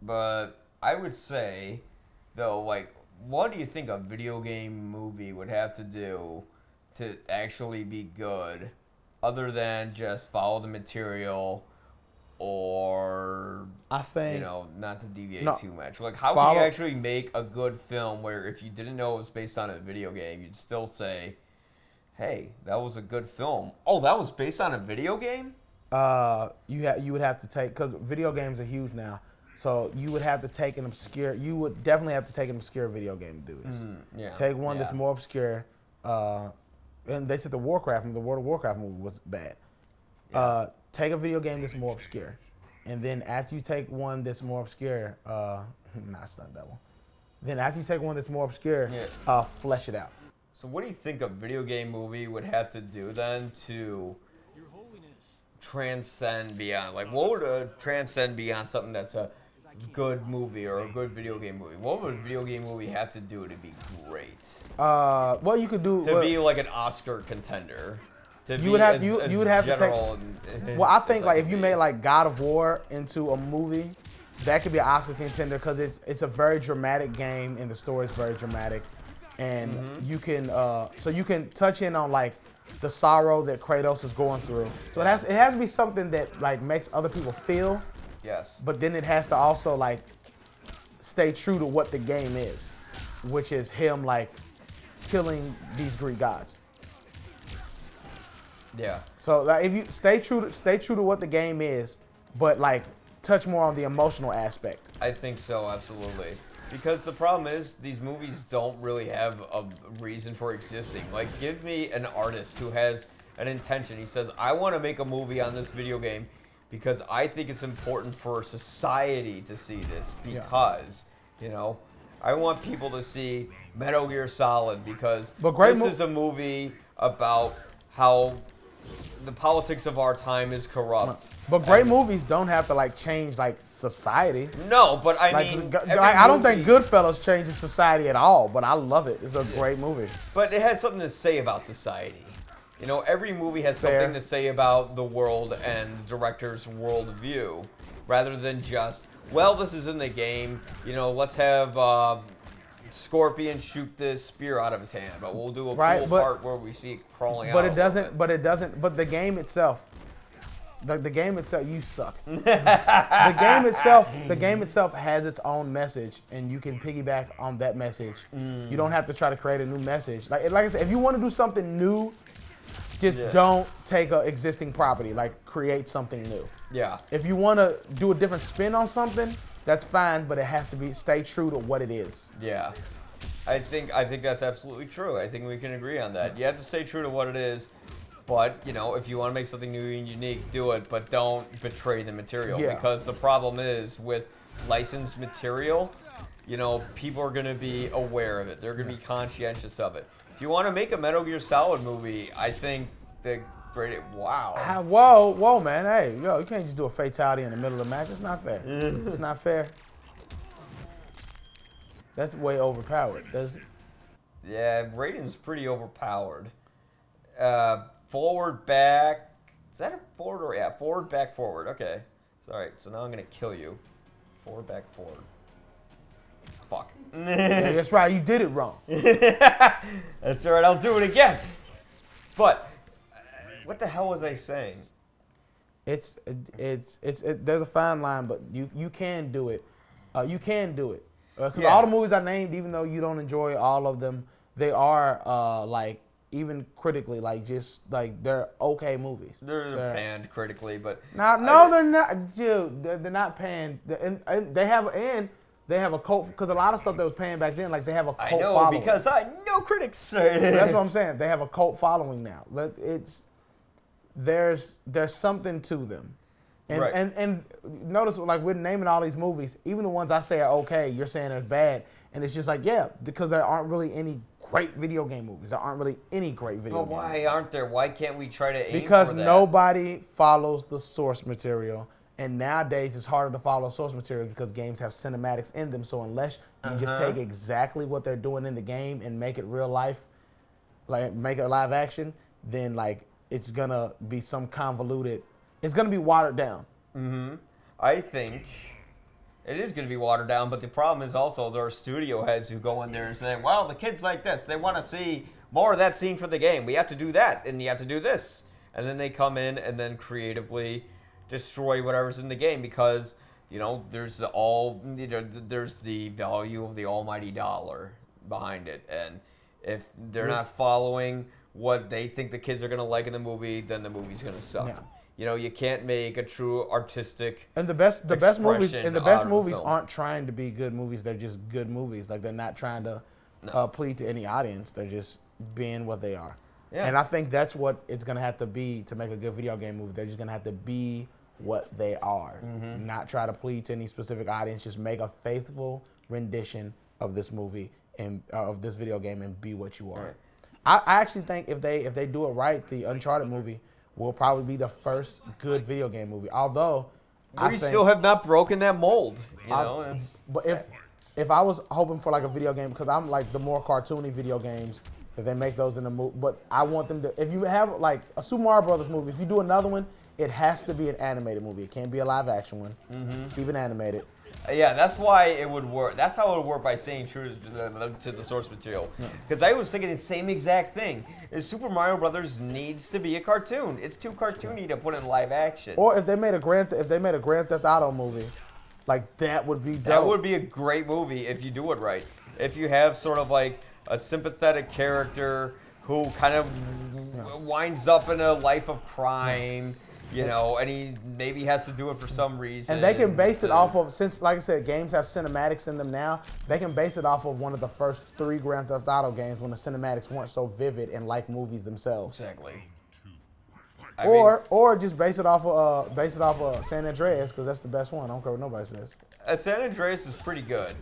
But I would say, though, like, what do you think a video game movie would have to do to actually be good? Other than just follow the material, or I think, you know, not to deviate too much. Like, how follow, can you actually make a good film where if you didn't know it was based on a video game, you'd still say, "Hey, that was a good film." Oh, that was based on a video game? You would have to take, because video games are huge now. So you would have to take an obscure. You would definitely have to take an obscure video game to do this. Yeah. Take one that's more obscure. And they said the World of Warcraft movie was bad. Yeah. Take a video game that's more obscure, and then after you take one that's more obscure, not Stunt Double. Then after you take one that's more obscure, flesh it out. So what do you think a video game movie would have to do then to transcend beyond? Like, what would transcend beyond something that's a good movie or a good video game movie? What would a video game movie have to do to be great? What you could do to be like an Oscar contender. You would have to take. Well, I think like if you made like God of War into a movie, that could be an Oscar contender because it's a very dramatic game and the story is very dramatic, and you can so you can touch in on like the sorrow that Kratos is going through. So it has to be something that like makes other people feel. Yes. But then it has to also like stay true to what the game is, which is him like killing these Greek gods. Yeah. So like if you stay true to what the game is, but like touch more on the emotional aspect. I think so, absolutely. Because the problem is these movies don't really have a reason for existing. Like, give me an artist who has an intention. He says, I want to make a movie on this video game because I think it's important for society to see this because, you know, I want people to see Metal Gear Solid because this is a movie about how the politics of our time is corrupt. But great movies don't have to like change like society. No, but I mean, I don't think Goodfellas changes society at all. But I love it. It's a great movie. But it has something to say about society. You know, every movie has something to say about the world and the director's worldview, rather than just, well, this is in the game. You know, let's have Scorpion shoot this spear out of his hand, but we'll do a cool part where we see it crawling out. But the game itself, the game itself, you suck. the game itself has its own message, and you can piggyback on that message. You don't have to try to create a new message. Like I said, if you want to do something new, just don't take an existing property. Like create something new. Yeah. If you want to do a different spin on something, that's fine, but it has to stay true to what it is. Yeah. I think that's absolutely true. I think we can agree on that. You have to stay true to what it is, but, you know, if you want to make something new and unique, do it, but don't betray the material. Yeah. Because the problem is with licensed material, you know, people are going to be aware of it. They're going to be conscientious of it. If you want to make a Metal Gear Solid movie, I think the great... Wow. Whoa, man. Hey, yo, you can't just do a fatality in the middle of the match. It's not fair. It's not fair. That's way overpowered. Yeah, Raiden's pretty overpowered. Forward, back. Is that a forward or... Yeah, forward, back, forward. Okay. Sorry, so now I'm going to kill you. Forward, back, forward. Yeah, that's right. You did it wrong. That's all right. I'll do it again. But what the hell was I saying? There's a fine line, but you can do it. You can do it. Because all the movies I named, even though you don't enjoy all of them, they are like even critically, like just like they're okay movies. They're panned critically, but they're not. Dude, they're not panned. And they have a cult, because a lot of stuff that was panned back then, like they have a cult following. Because I know critics say it. That's what I'm saying. They have a cult following now. There's something to them. And, right. and notice, like, we're naming all these movies, even the ones I say are okay, you're saying they're bad. And it's just like, yeah, because there aren't really any great video game movies. There aren't really any great video game movies. But why aren't there? Why can't we try to aim because for that? nobody follows the source material. And nowadays, it's harder to follow source material because games have cinematics in them. So unless you just take exactly what they're doing in the game and make it real life, like make it live action, then like it's going to be some convoluted... It's going to be watered down. Mm-hmm. I think it is going to be watered down, but the problem is also there are studio heads who go in there and say, well, the kids like this. They want to see more of that scene for the game. We have to do that, and you have to do this. And then they come in and then creatively destroy whatever's in the game because, there's there's the value of the almighty dollar behind it. And if they're not following what they think the kids are going to like in the movie, then the movie's going to suck. Yeah. You can't make a true artistic and the best movies aren't trying to be good movies. They're just good movies. Like they're not trying to plead to any audience. They're just being what they are. Yeah. And I think that's what it's gonna have to be to make a good video game movie. They're just gonna have to be what they are, not try to plead to any specific audience. Just make a faithful rendition of this movie and of this video game and be what you are. Right. I actually think if they do it right, the Uncharted movie will probably be the first good video game movie. Although we still have not broken that mold. But if I was hoping for like a video game, because I'm like the more cartoony video games, that they make those in the movie. But I want them to, if you have like a Super Mario Brothers movie, if you do another one, it has to be an animated movie. It can't be a live action one. Even animated. Yeah, that's why it would work. That's how it would work by staying true to the source material. Because I was thinking the same exact thing. Is Super Mario Brothers needs to be a cartoon. It's too cartoony to put in live action. Or if they made a Grand Theft Auto movie, like that would be dope. That would be a great movie if you do it right. If you have sort of like a sympathetic character who kind of winds up in a life of crime. And he maybe has to do it for some reason. And they can base it off of, since, like I said, games have cinematics in them now, they can base it off of one of the first 3 Grand Theft Auto games when the cinematics weren't so vivid and like movies themselves. Exactly. Or just base it off of San Andreas, because that's the best one. I don't care what nobody says. San Andreas is pretty good.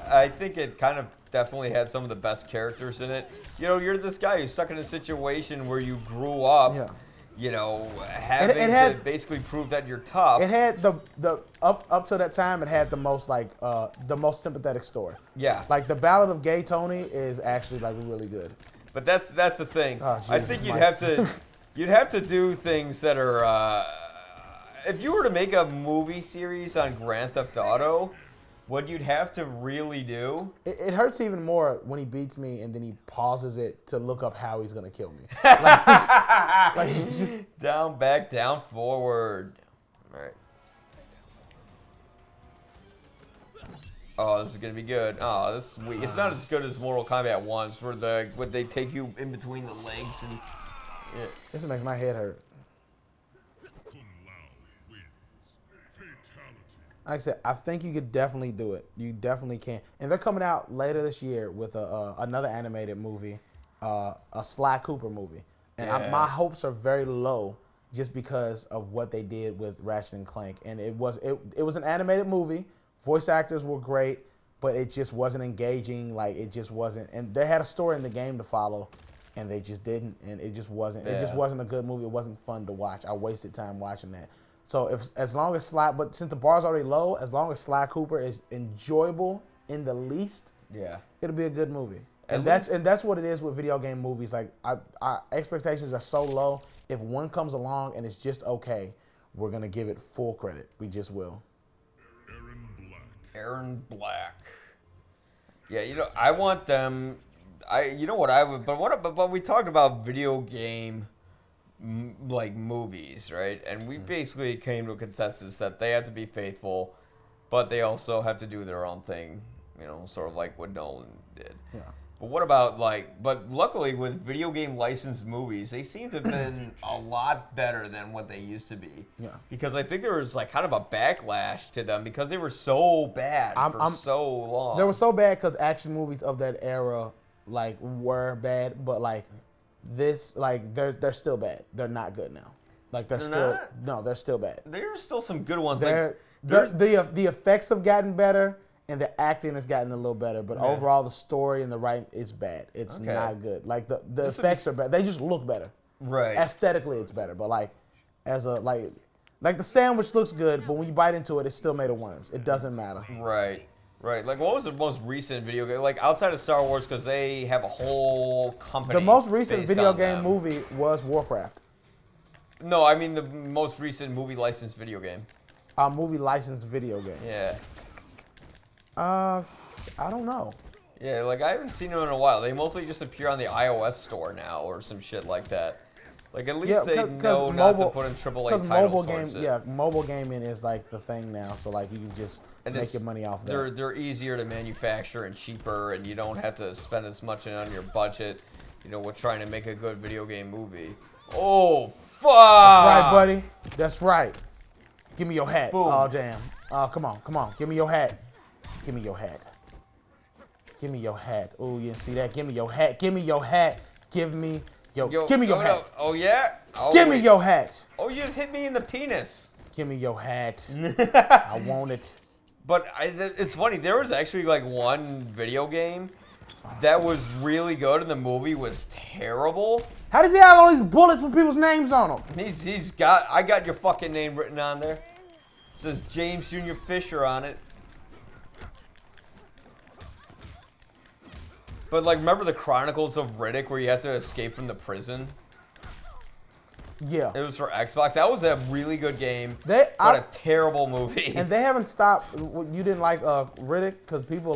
I think it kind of definitely had some of the best characters in it. You're this guy who's stuck in a situation where you grew up. Yeah. Having to basically prove that you're tough. It had the up to that time. It had the most the most sympathetic story. Yeah. Like the Ballad of Gay Tony is actually like really good. But that's the thing. Oh, Jesus, I think you'd have to do things that are. If you were to make a movie series on Grand Theft Auto, what you'd have to really do... It hurts even more when he beats me and then he pauses it to look up how he's going to kill me. Like it's just... Down, back, down, forward. All right. Oh, this is going to be good. Oh, this is weak. It's not as good as Mortal Kombat 1's where they take you in between the legs and... Yeah. This makes my head hurt. Like I said, I think you could definitely do it. You definitely can. And they're coming out later this year with another animated movie, a Sly Cooper movie. And my hopes are very low just because of what they did with Ratchet and Clank. And it was an animated movie. Voice actors were great, but it just wasn't engaging. Like it just wasn't. And they had a story in the game to follow, and they just didn't. And it just wasn't. It just wasn't a good movie. It wasn't fun to watch. I wasted time watching that. So as long as but since the bar's already low, as long as Sly Cooper is enjoyable in the least, it'll be a good movie. And that's what it is with video game movies. Like our expectations are so low. If one comes along and it's just okay, we're gonna give it full credit. We just will. Aaron Black. Yeah, I want them. You know what I would, but we talked about video game like movies, right? And we basically came to a consensus that they have to be faithful, but they also have to do their own thing, sort of like what Nolan did. Yeah. But what about but luckily with video game licensed movies, they seem to have been a lot better than what they used to be. Yeah. Because I think there was kind of a backlash to them because they were so bad for so long. They were so bad because action movies of that era were bad, but this they're still bad. They're not good now. They're still bad. There's still some good ones. The effects have gotten better. And the acting has gotten a little better, but overall the story and the writing is bad. It's not good. The effects are bad. They just look better. Right. Aesthetically, it's better, but the sandwich looks good, but when you bite into it, it's still made of worms. It doesn't matter. Right. What was the most recent video game? Outside of Star Wars, because they have a whole company. The most recent video game movie was Warcraft. No, I mean the most recent movie licensed video game. Movie licensed video game. Yeah. I don't know. Yeah, I haven't seen them in a while. They mostly just appear on the iOS store now or some shit like that. At least they know not to put in AAA titles. Mobile gaming is the thing now. So you can just make your money off that. They're easier to manufacture and cheaper, and you don't have to spend as much on your budget. With trying to make a good video game movie. Oh fuck! That's right, buddy. That's right. Give me your hat. Boom. Oh damn. Come on. Give me your hat. Give me your hat. Give me your hat. Oh, you didn't see that? Give me your hat. Give me your hat. Give me your hat. Oh, yeah? Oh, give me your hat. Oh, you just hit me in the penis. Give me your hat. I want it. But it's funny. There was actually one video game that was really good and the movie was terrible. How does he have all these bullets with people's names on them? I got your fucking name written on there. It says James Jr. Fisher on it. But remember the Chronicles of Riddick where you had to escape from the prison? Yeah. It was for Xbox. That was a really good game, but a terrible movie. And they haven't stopped. You didn't like Riddick? Because people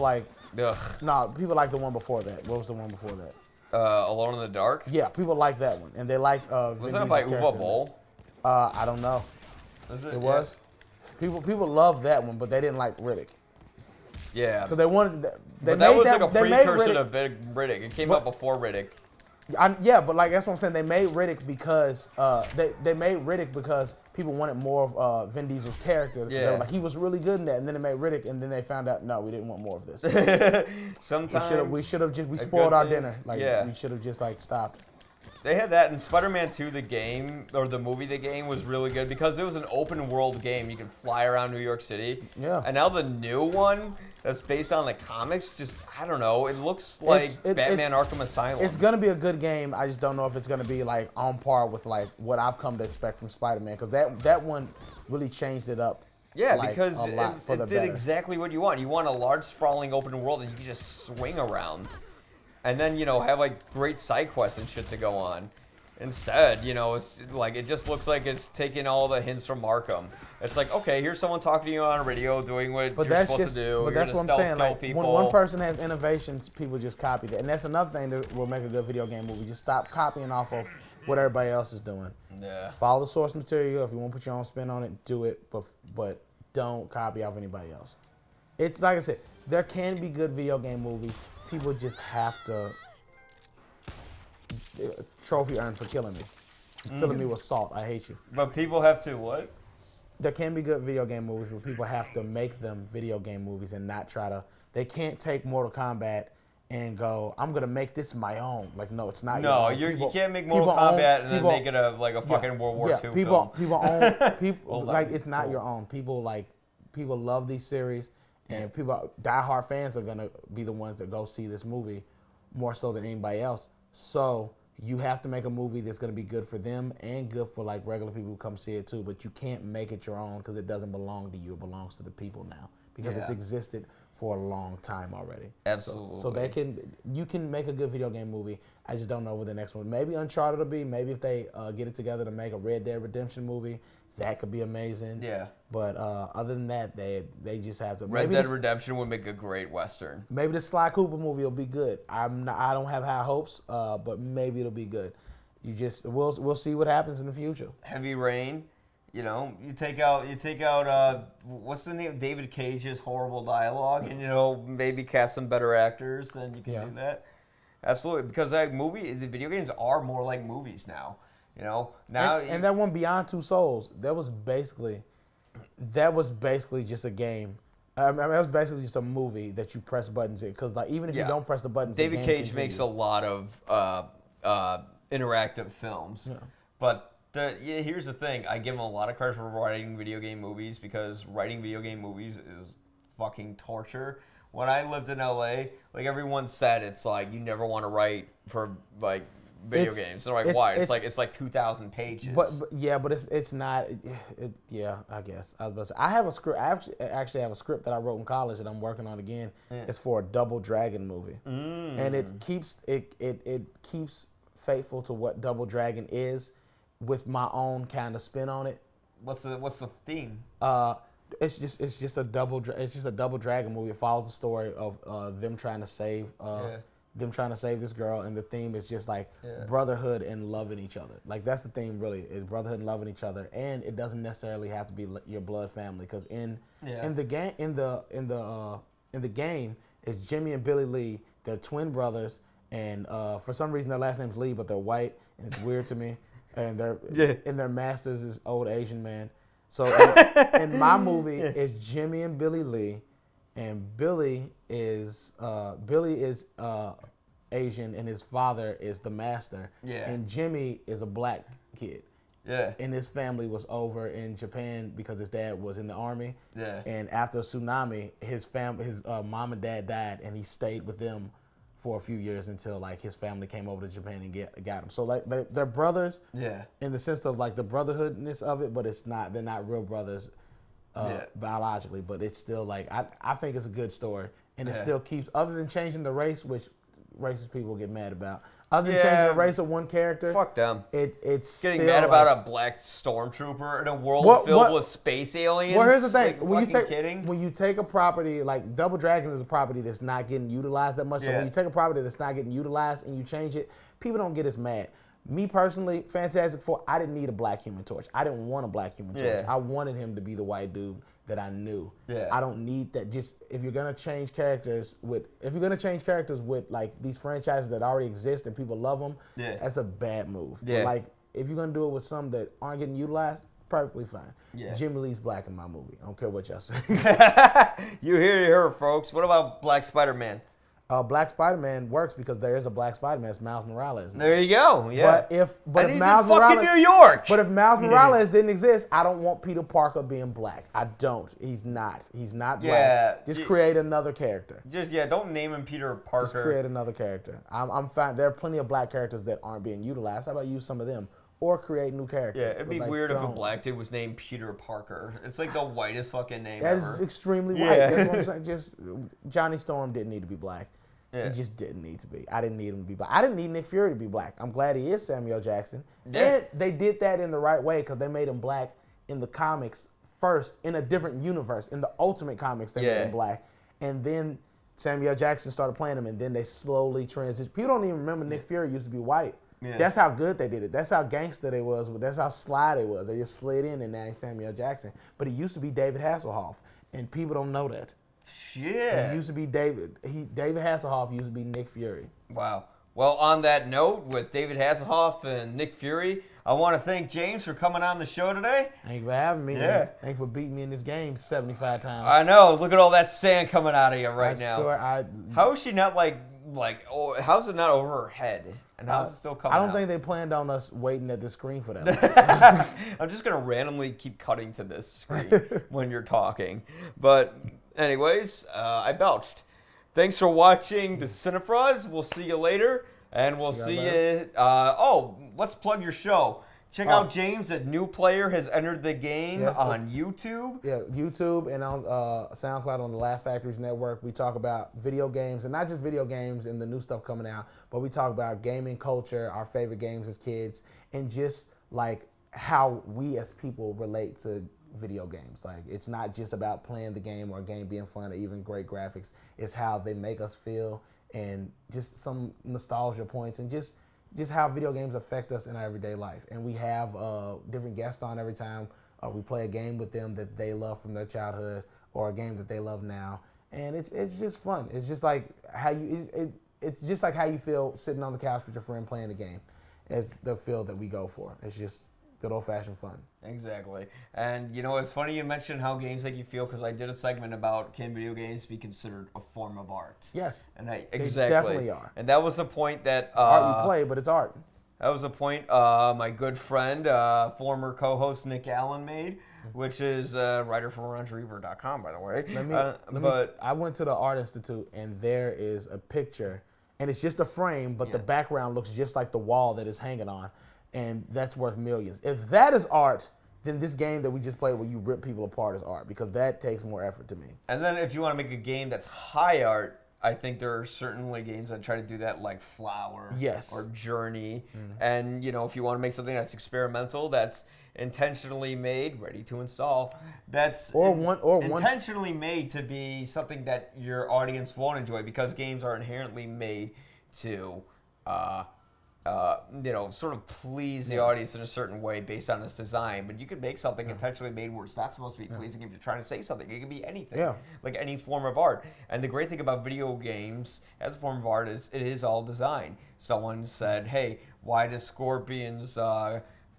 people like the one before that. What was the one before that? Alone in the Dark? Yeah, people like that one. And they like was that by Uwe Boll? I don't know. Was it? It was? People loved that one, but they didn't like Riddick. Yeah. Because they wanted. But that was a precursor to Riddick. It came out before Riddick. But that's what I'm saying. They made Riddick because they made Riddick because people wanted more of Vin Diesel's character. Yeah. They were he was really good in that, and then they made Riddick, and then they found out no, we didn't want more of this. Sometimes we should have just spoiled our dinner. We should have just stopped. They had that in Spider-Man 2, the game, or the movie, the game was really good because it was an open world game. You could fly around New York City. Yeah. And now the new one that's based on the comics, I don't know, it looks like Batman Arkham Asylum. It's going to be a good game. I just don't know if it's going to be on par with what I've come to expect from Spider-Man because that one really changed it up. Yeah, because it did exactly what you want. You want a large, sprawling open world that you can just swing around. And then, have great side quests and shit to go on. Instead, it's it just looks like it's taking all the hints from Arkham. It's okay, here's someone talking to you on a radio doing what you're supposed to do. But that's what I'm saying. When one person has innovations, people just copy that. And that's another thing that will make a good video game movie. Just stop copying off of what everybody else is doing. Yeah. Follow the source material. If you want to put your own spin on it, do it. But don't copy off anybody else. It's like I said, there can be good video game movies. People just have to trophy earned for killing me. Filling me with salt. I hate you. But people have to what? There can be good video game movies, but people have to make them video game movies and not try to. They can't take Mortal Kombat and go, I'm gonna make this my own. No, it's not. No, you can't make Mortal Kombat and then make it a fucking World War II film. People own people it's not your own. People love these series. And diehard fans are gonna be the ones that go see this movie more so than anybody else. So you have to make a movie that's gonna be good for them and good for regular people who come see it too. But you can't make it your own because it doesn't belong to you. It belongs to the people now because it's existed for a long time already. Absolutely. So you can make a good video game movie. I just don't know what the next one. Maybe Uncharted will be. Maybe if they get it together to make a Red Dead Redemption movie, that could be amazing. Yeah. But other than that, they just have to. Red Dead Redemption would make a great Western. Maybe the Sly Cooper movie will be good. I don't have high hopes, but maybe it'll be good. We'll see what happens in the future. Heavy Rain. You know, you take out what's the name? David Cage's horrible dialogue, and maybe cast some better actors, and you can do that. Absolutely, because the video games are more like movies now. Now and that one Beyond Two Souls, that was basically just a game. I mean, that was basically just a movie that you press buttons in, because even if you don't press the buttons, David Cage makes a lot of interactive films, but. Here's the thing. I give him a lot of credit for writing video game movies, because writing video game movies is fucking torture. When I lived in LA, like everyone said, it's like you never want to write for like video games. So like, why? It's like 2,000 pages. But it's not. I guess I was about to say, I have a script. I actually have a script that I wrote in college that I'm working on again. Yeah. It's for a Double Dragon movie, and it keeps faithful to what Double Dragon is, with my own kind of spin on it. What's the theme? It's just a Double Dragon movie. It follows the story of them trying to save this girl, and the theme is just like brotherhood and loving each other. Like that's the theme, really, is brotherhood and loving each other, and it doesn't necessarily have to be your blood family, because in the game it's Jimmy and Billy Lee. They're twin brothers, and for some reason their last name's Lee, but they're white, and it's weird to me. And their masters is old Asian man. So in my movie, it's Jimmy and Billy Lee, and Billy is Asian, and his father is the master. Yeah. And Jimmy is a black kid. Yeah. And his family was over in Japan because his dad was in the army. Yeah. And after a tsunami, his mom and dad died, and he stayed with them for a few years until like his family came over to Japan and got him. So like they're brothers, in the sense of like the brotherhoodness of it, but they're not real brothers biologically, but it's still like I think it's a good story, and it still keeps, other than changing the race, which racist people get mad about. Other than changing the race of one character, fuck them. It's getting mad about a black stormtrooper in a world filled with space aliens. Well, here's the thing: like, when you take a property like Double Dragon is a property that's not getting utilized that much. So when you take a property that's not getting utilized and you change it, people don't get as mad. Me personally, Fantastic Four, I didn't need a black Human Torch. I didn't want a black Human Torch. I wanted him to be the white dude that I knew. Yeah. I don't need that. Just if you're gonna change characters with like these franchises that already exist and people love them, that's a bad move. Yeah. But like if you're gonna do it with some that aren't getting utilized, perfectly fine. Yeah. Jimmy Lee's black in my movie. I don't care what y'all say. You hear it here, folks. What about Black Spider-Man? Black Spider-Man works because there is a Black Spider-Man. It's Miles Morales. There you go. Yeah. But if he's Miles in fucking New York. But if Miles Morales didn't exist, I don't want Peter Parker being black. I don't. He's not. He's not black. Yeah. Just create another character. Don't name him Peter Parker. Just create another character. I'm fine. There are plenty of black characters that aren't being utilized. How about use some of them? Or create new characters. Yeah, it'd be weird if a black dude was named Peter Parker. It's like the whitest fucking name ever. That is extremely white. That's what I'm saying. Just Johnny Storm didn't need to be black. Yeah. He just didn't need to be. I didn't need him to be black. I didn't need Nick Fury to be black. I'm glad he is Samuel Jackson. Yeah. And they did that in the right way because they made him black in the comics first, in a different universe. In the Ultimate Comics, they made him black. And then Samuel Jackson started playing him, and then they slowly transitioned. People don't even remember Nick Fury used to be white. Yeah. That's how good they did it. That's how gangster they was. That's how sly they was. They just slid in, and now he's Samuel Jackson. But he used to be David Hasselhoff, and people don't know that. Shit. He used to be David Hasselhoff used to be Nick Fury. Wow. Well, on that note, with David Hasselhoff and Nick Fury, I want to thank James for coming on the show today. Thank you for having me. Yeah. Thank you for beating me in this game 75 times. I know. Look at all that sand coming out of you right now. Sure, how is she not how's it not over her head? And how's it still coming out? I don't think they planned on us waiting at the screen for that. I'm just going to randomly keep cutting to this screen when you're talking. But anyways, I belched. Thanks for watching the Cinephrauds. We'll see you later. And we'll see you. Let's plug your show. Check out James at New Player has entered the game on YouTube. Yeah, YouTube and on SoundCloud on the Laugh Factories Network. We talk about video games, and not just video games and the new stuff coming out, but we talk about gaming culture, our favorite games as kids, and just like how we as people relate to video games. Like, it's not just about playing the game or a game being fun or even great graphics. It's how they make us feel and just some nostalgia points and just how video games affect us in our everyday life. And we have different guests on every time we play a game with them that they love from their childhood or a game that they love now. And it's just fun. It's just like how it's just like how you feel sitting on the couch with your friend playing the game. It's the feel that we go for. It's just good old-fashioned fun. Exactly. And, it's funny you mentioned how games make you feel, because I did a segment about can video games be considered a form of art? Yes. And exactly. They definitely are. And that was the point that... It's art you play, but it's art. That was the point my good friend, former co-host Nick Allen made, which is a writer for RoundReaver.com, by the way. I went to the Art Institute, and there is a picture, and it's just a frame, but the background looks just like the wall that it's hanging on, and that's worth millions. If that is art, then this game that we just played where you rip people apart is art, because that takes more effort to me. And then if you want to make a game that's high art, I think there are certainly games that try to do that, like Flower or Journey. Mm-hmm. And, if you want to make something that's experimental, that's intentionally made, ready to install, that's intentionally made to be something that your audience won't enjoy, because games are inherently made to sort of please the audience in a certain way based on its design. But you could make something intentionally made where it's not supposed to be pleasing if you're trying to say something. It can be anything, like any form of art. And the great thing about video games as a form of art is it is all design. Someone said, hey, why does Scorpion's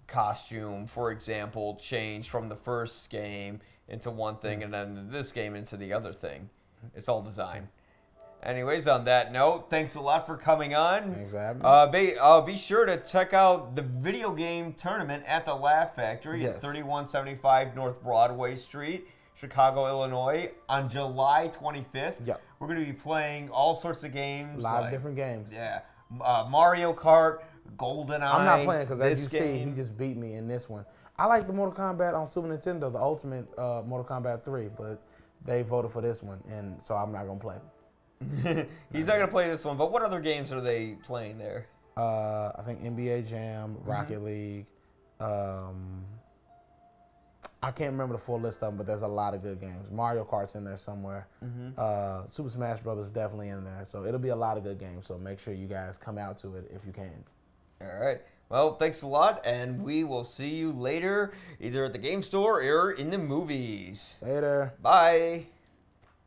costume, for example, change from the first game into one thing and then this game into the other thing? It's all design. Anyways, on that note, thanks a lot for coming on. Thanks for having me. Be sure to check out the video game tournament at the Laugh Factory at 3175 North Broadway Street, Chicago, Illinois, on July 25th. Yep. We're going to be playing all sorts of games. A lot of different games. Yeah. Mario Kart, GoldenEye. I'm not playing because, as you see, he just beat me in this one. I like the Mortal Kombat on Super Nintendo, the Ultimate Mortal Kombat 3, but they voted for this one, and so I'm not going to play. He's not going to play this one, but what other games are they playing there? I think NBA Jam, Rocket League. I can't remember the full list of them, but there's a lot of good games. Mario Kart's in there somewhere. Super Smash Bros. Is definitely in there. So it'll be a lot of good games, so make sure you guys come out to it if you can. All right. Well, thanks a lot, and we will see you later, either at the game store or in the movies. Later. Bye.